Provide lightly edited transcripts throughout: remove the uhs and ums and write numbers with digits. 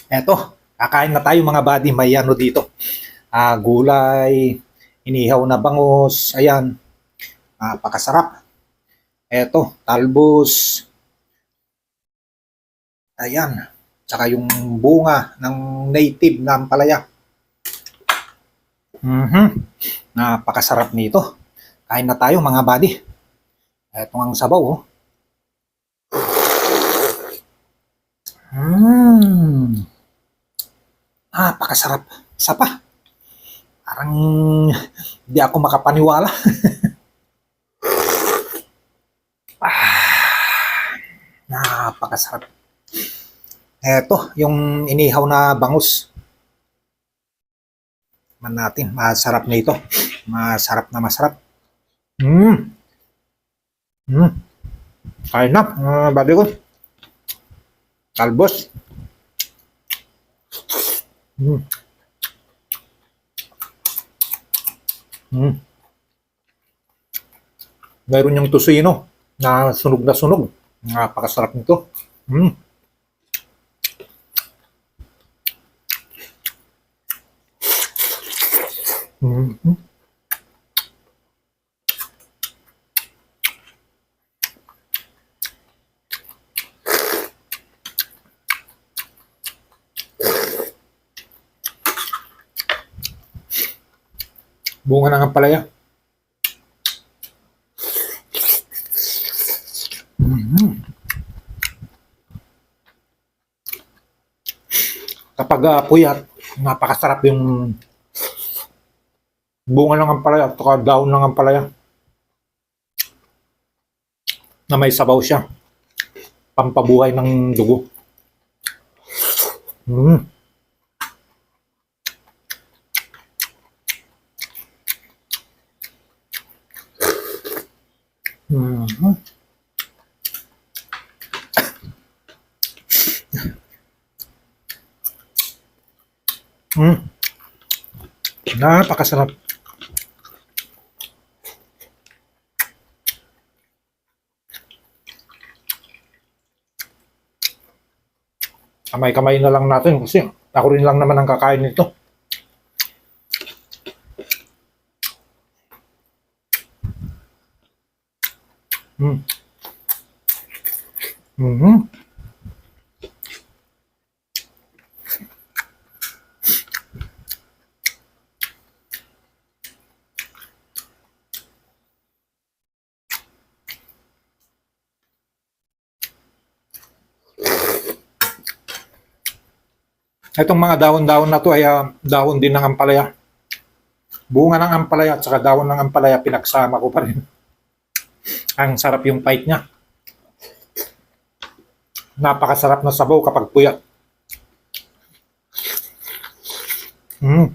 Eto, kakain na tayo mga buddy. May ano dito. Gulay, inihaw na bangus. Ayan, pakasarap. Eto, talbos. Ayan, tsaka yung bunga ng native na ampalaya. Napakasarap nito. Kain na tayo mga buddy. Eto ang sabaw. Oh. Napakasarap. Isa pa. Parang di ako makapaniwala. Napakasarap. Eto, yung inihaw na bangus. Man natin, masarap na ito. Masarap na masarap. Mm. Mm. Kain na, buddy ko. Talbos. Mm. Mm. Meron yung tusino na sunog na sunog. Napakasarap nito. Mm. Mm. Bunga ng ampalaya. Kapag puyat, napakasarap yung bunga ng ampalaya at saka daon ng ampalaya na may sabaw siya. Pampabuhay ng dugo. Mm. Mm. Mm. Napakasarap. Kamay-kamay na lang natin kasi ako rin lang naman ang kakain nito. Mm. Mm-hmm. Itong mga dahon-dahon na to ay dahon din ng ampalaya. Bunga ng ampalaya at saka dahon ng ampalaya pinagsama ko pa rin. Ang sarap yung bite niya. Napakasarap na sabaw kapag puyat. Mm.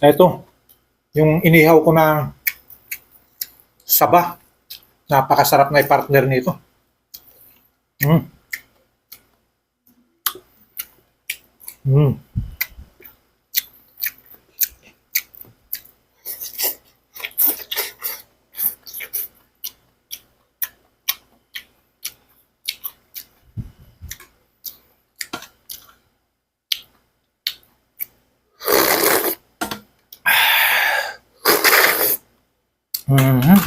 Eto, yung inihaw ko na saba. Napakasarap na i-partner nito. Mm. Mm. Mm-hmm.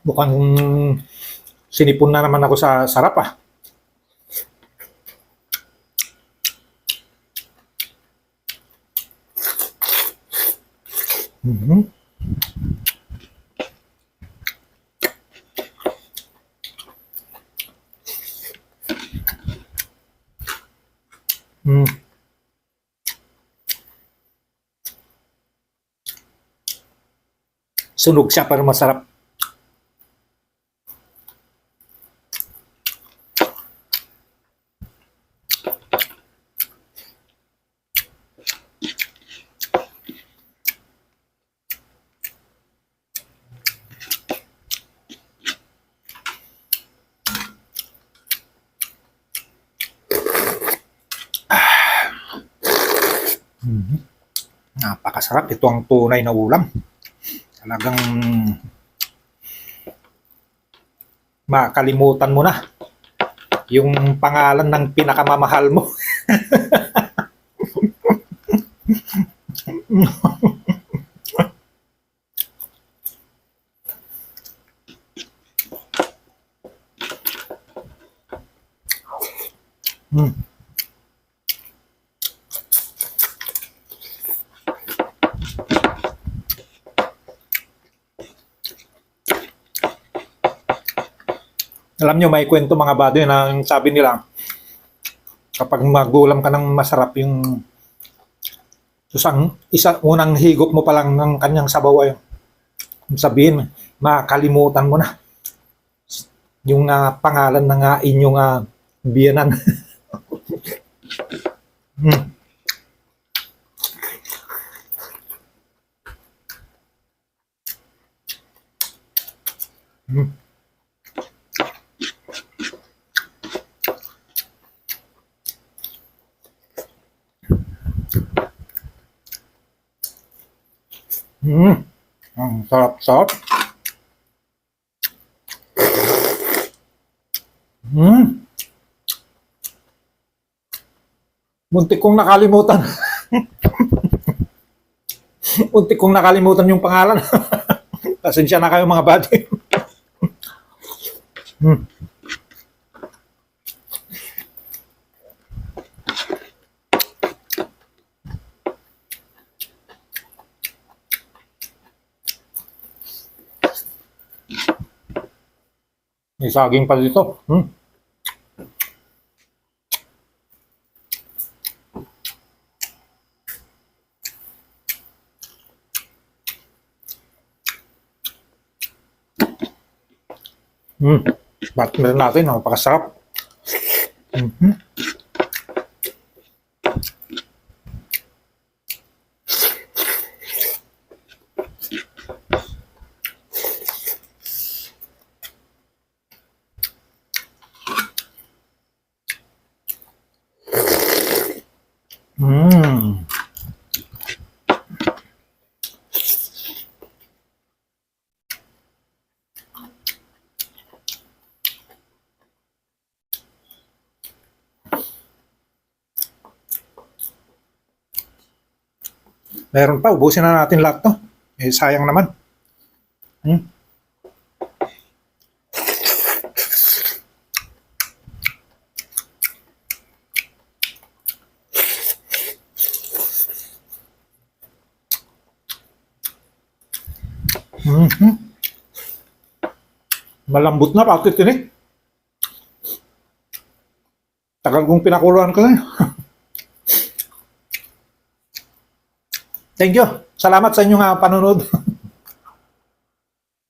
Mukhang sinipon na naman ako sa sarap ah. Mm-hmm. Mm. Sunog siya pero masarap. Napakasarap. Ito ang tunay na ulam. Talagang makalimutan mo na yung pangalan ng pinakamamahal mo. Mm. Alam nyo, may kwento mga bado na yung sabi nila, kapag magulam ka ng masarap yung unang higop mo pa lang ng kanyang sabaw ay sabihin, makalimutan mo na yung pangalan ng inyong biyanan. Mm. Mm. Ang sarap-sarap. Muntik kong nakalimutan. Muntik kong nakalimutan yung pangalan. Pasensya na kayo mga buddy. May saging pa dito. Partner natin, napakasarap. Meron pa, ubusin na natin lahat to. Eh, sayang naman. Malambot na, bakit yun eh? Tagal kong pinakuluan ko na. Thank you. Salamat sa inyong panonood.